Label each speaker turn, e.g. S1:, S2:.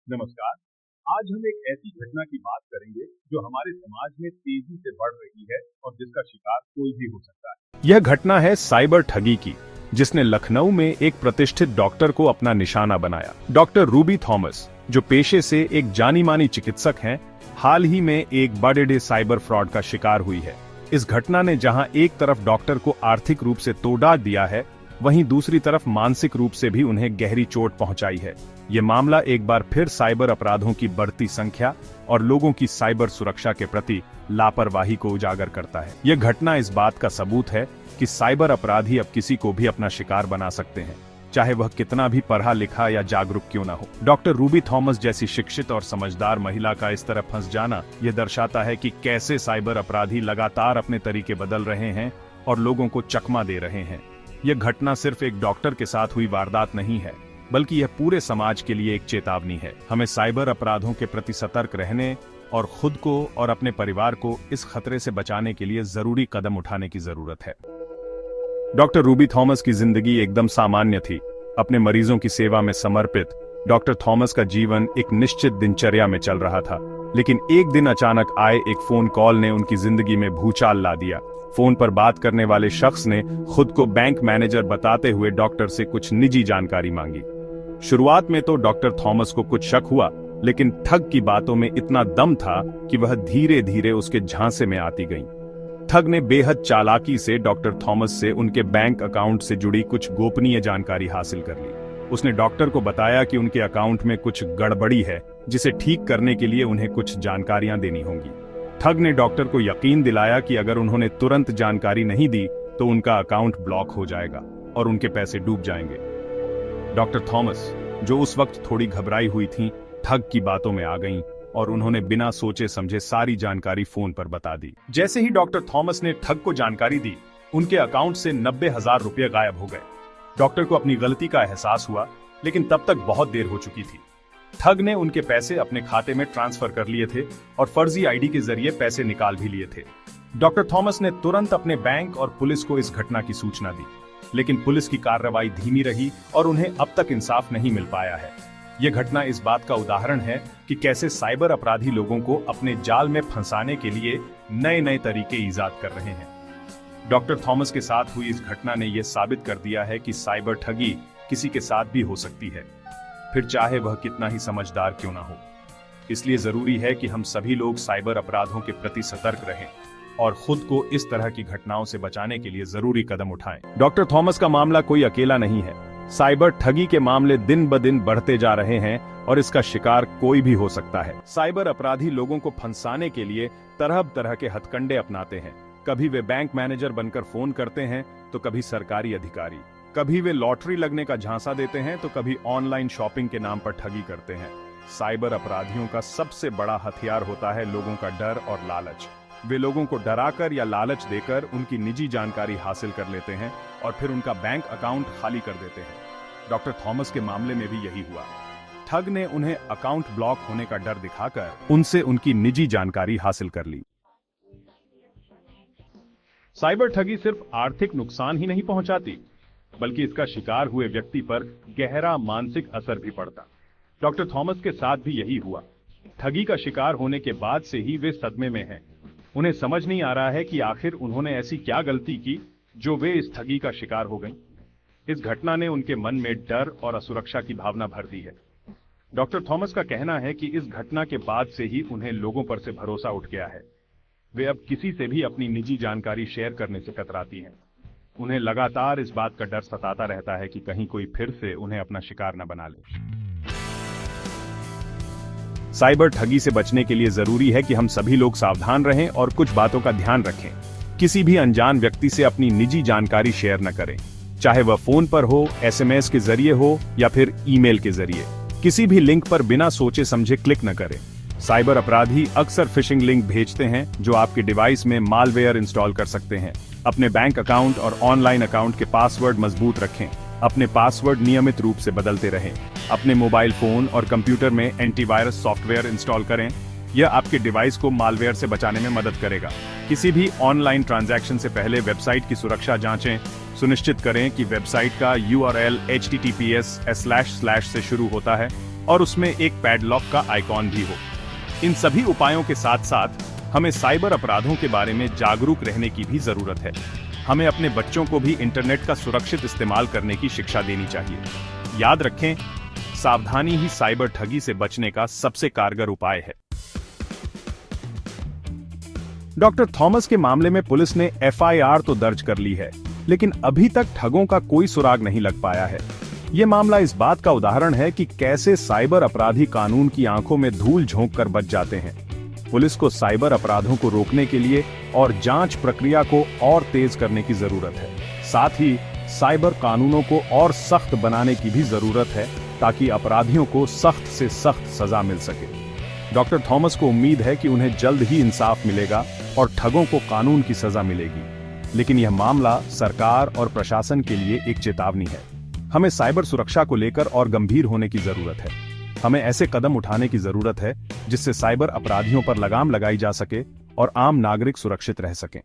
S1: नमस्कार। आज हम एक ऐसी घटना की बात करेंगे जो हमारे समाज में तेजी से बढ़ रही है और जिसका शिकार कोई भी हो सकता है।
S2: यह घटना है साइबर ठगी की, जिसने लखनऊ में एक प्रतिष्ठित डॉक्टर को अपना निशाना बनाया। डॉक्टर रूबी थॉमस, जो पेशे से एक जानी मानी चिकित्सक हैं, हाल ही में एक बड़े साइबर फ्रॉड का शिकार हुई है। इस घटना ने जहां एक तरफ डॉक्टर को आर्थिक रूप से तोड़ा दिया है, वहीं दूसरी तरफ मानसिक रूप से भी उन्हें गहरी चोट पहुंचाई है। ये मामला एक बार फिर साइबर अपराधों की बढ़ती संख्या और लोगों की साइबर सुरक्षा के प्रति लापरवाही को उजागर करता है। यह घटना इस बात का सबूत है कि साइबर अपराधी अब किसी को भी अपना शिकार बना सकते हैं, चाहे वह कितना भी पढ़ा लिखा या जागरूक क्यों ना हो। डॉक्टर रूबी थॉमस जैसी शिक्षित और समझदार महिला का इस तरह फंस जाना यह दर्शाता है कि कैसे साइबर अपराधी लगातार अपने तरीके बदल रहे हैं और लोगों को चकमा दे रहे हैं। यह घटना सिर्फ एक डॉक्टर के साथ हुई वारदात नहीं है, बल्कि यह पूरे समाज के लिए एक चेतावनी है। हमें साइबर अपराधों के प्रति सतर्क रहने और खुद को और अपने परिवार को इस खतरे से बचाने के लिए जरूरी कदम उठाने की जरूरत है। डॉक्टर रूबी थॉमस की जिंदगी एकदम सामान्य थी। अपने मरीजों की सेवा में समर्पित डॉक्टर थॉमस का जीवन एक निश्चित दिनचर्या में चल रहा था, लेकिन एक दिन अचानक आए एक फोन कॉल ने उनकी जिंदगी में भूचाल ला दिया। फोन पर बात करने वाले शख्स ने खुद को बैंक मैनेजर बताते हुए डॉक्टर से कुछ निजी जानकारी मांगी। शुरुआत में तो डॉक्टर थॉमस को कुछ शक हुआ, लेकिन ठग की बातों में इतना दम था कि वह धीरे धीरे उसके झांसे में आती गईं। ठग ने बेहद चालाकी से डॉक्टर थॉमस से उनके बैंक अकाउंट से जुड़ी कुछ गोपनीय जानकारी हासिल कर ली। उसने डॉक्टर को बताया कि उनके अकाउंट में कुछ गड़बड़ी है, जिसे ठीक करने के लिए उन्हें कुछ जानकारियां देनी होंगी। ठग ने डॉक्टर को यकीन दिलाया कि अगर उन्होंने तुरंत जानकारी नहीं दी तो उनका अकाउंट ब्लॉक हो जाएगा और उनके पैसे डूब जाएंगे। डॉक्टर थॉमस, जो उस वक्त थोड़ी घबराई हुई थीं, ठग की बातों में आ गईं और उन्होंने बिना सोचे समझे सारी जानकारी फोन पर बता दी। जैसे ही डॉक्टर थॉमस ने ठग को जानकारी दी, उनके अकाउंट से 90,000 रुपये गायब हो गए। डॉक्टर को अपनी गलती का एहसास हुआ, लेकिन तब तक बहुत देर हो चुकी थी। ठग ने उनके पैसे अपने खाते में ट्रांसफर कर लिए थे और फर्जी आईडी के जरिए पैसे निकाल भी लिए थे। डॉक्टर थॉमस ने तुरंत अपने बैंक और पुलिस को इस घटना की सूचना दी, लेकिन पुलिस की कार्रवाई धीमी रही और उन्हें अब तक इंसाफ नहीं मिल पाया है। यह घटना इस बात का उदाहरण है कि कैसे साइबर अपराधी लोगों को अपने जाल में फंसाने के लिए नए नए तरीके ईजाद कर रहे हैं। डॉक्टर थॉमस के साथ हुई इस घटना ने यह साबित कर दिया है कि साइबर ठगी किसी के साथ भी हो सकती है, फिर चाहे वह कितना ही समझदार क्यों ना हो। इसलिए जरूरी है कि हम सभी लोग साइबर अपराधों के प्रति सतर्क रहें और खुद को इस तरह की घटनाओं से बचाने के लिए जरूरी कदम उठाएं। डॉक्टर थॉमस का मामला कोई अकेला नहीं है। साइबर ठगी के मामले दिन ब दिन बढ़ते जा रहे हैं और इसका शिकार कोई भी हो सकता है। साइबर अपराधी लोगों को फंसाने के लिए तरह तरह के हथकंडे अपनाते हैं। कभी वे बैंक मैनेजर बनकर फोन करते हैं, तो कभी सरकारी अधिकारी। कभी वे लॉटरी लगने का झांसा देते हैं, तो कभी ऑनलाइन शॉपिंग के नाम पर ठगी करते हैं। साइबर अपराधियों का सबसे बड़ा हथियार होता है लोगों का डर और लालच। वे लोगों को डराकर या लालच देकर उनकी निजी जानकारी हासिल कर लेते हैं और फिर उनका बैंक अकाउंट खाली कर देते हैं। डॉक्टर थॉमस के मामले में भी यही हुआ। ठग ने उन्हें अकाउंट ब्लॉक होने का डर दिखाकर उनसे उनकी निजी जानकारी हासिल कर ली। साइबर ठगी सिर्फ आर्थिक नुकसान ही नहीं पहुंचाती, बल्कि इसका शिकार हुए व्यक्ति पर गहरा मानसिक असर भी पड़ता। डॉक्टर थॉमस के साथ भी यही हुआ। ठगी का शिकार होने के बाद से ही वे सदमे में हैं। उन्हें समझ नहीं आ रहा है कि आखिर उन्होंने ऐसी क्या गलती की जो वे इस ठगी का शिकार हो गईं। इस घटना ने उनके मन में डर और असुरक्षा की भावना भर दी है। डॉक्टर थॉमस का कहना है कि इस घटना के बाद से ही उन्हें लोगों पर से भरोसा उठ गया है। वे अब किसी से भी अपनी निजी जानकारी शेयर करने से कतराती हैं। उन्हें लगातार इस बात का डर सताता रहता है कि कहीं कोई फिर से उन्हें अपना शिकार न बना ले। साइबर ठगी से बचने के लिए जरूरी है कि हम सभी लोग सावधान रहें और कुछ बातों का ध्यान रखें। किसी भी अनजान व्यक्ति से अपनी निजी जानकारी शेयर न करें, चाहे वह फोन पर हो, SMS के जरिए हो या फिर ईमेल के जरिए। किसी भी लिंक पर बिना सोचे समझे क्लिक न करें। साइबर अपराधी अक्सर फिशिंग लिंक भेजते हैं जो आपके डिवाइस में मालवेयर इंस्टॉल कर सकते हैं। अपने बैंक अकाउंट और ऑनलाइन अकाउंट के पासवर्ड मजबूत रखें। अपने पासवर्ड नियमित रूप से बदलते रहें। अपने मोबाइल फोन और कंप्यूटर में एंटीवायरस सॉफ्टवेयर इंस्टॉल करें। यह आपके डिवाइस को मालवेयर से बचाने में मदद करेगा। किसी भी ऑनलाइन ट्रांजैक्शन से पहले वेबसाइट की सुरक्षा जांचें। सुनिश्चित करें कि वेबसाइट का URL https// से शुरू होता है और उसमें एक पैडलॉक का आइकॉन भी हो। इन सभी उपायों के साथ साथ हमें साइबर अपराधों के बारे में जागरूक रहने की भी जरूरत है। हमें अपने बच्चों को भी इंटरनेट का सुरक्षित इस्तेमाल करने की शिक्षा देनी चाहिए। याद रखें, सावधानी ही साइबर ठगी से बचने का सबसे कारगर उपाय है। डॉक्टर थॉमस के मामले में पुलिस ने एफआईआर तो दर्ज कर ली है, लेकिन अभी तक ठगों का कोई सुराग नहीं लग पाया है। यह मामला इस बात का उदाहरण है कि कैसे साइबर अपराधी कानून की आंखों में धूल झोंक कर बच जाते हैं। पुलिस को साइबर अपराधों को रोकने के लिए और जांच प्रक्रिया को और तेज करने की जरूरत है। साथ ही साइबर कानूनों को और सख्त बनाने की भी जरूरत है, ताकि अपराधियों को सख्त से सख्त सजा मिल सके। डॉक्टर थॉमस को उम्मीद है कि उन्हें जल्द ही इंसाफ मिलेगा और ठगों को कानून की सजा मिलेगी। लेकिन यह मामला सरकार और प्रशासन के लिए एक चेतावनी है। हमें साइबर सुरक्षा को लेकर और गंभीर होने की जरूरत है। हमें ऐसे कदम उठाने की जरूरत है जिससे साइबर अपराधियों पर लगाम लगाई जा सके और आम नागरिक सुरक्षित रह सकें।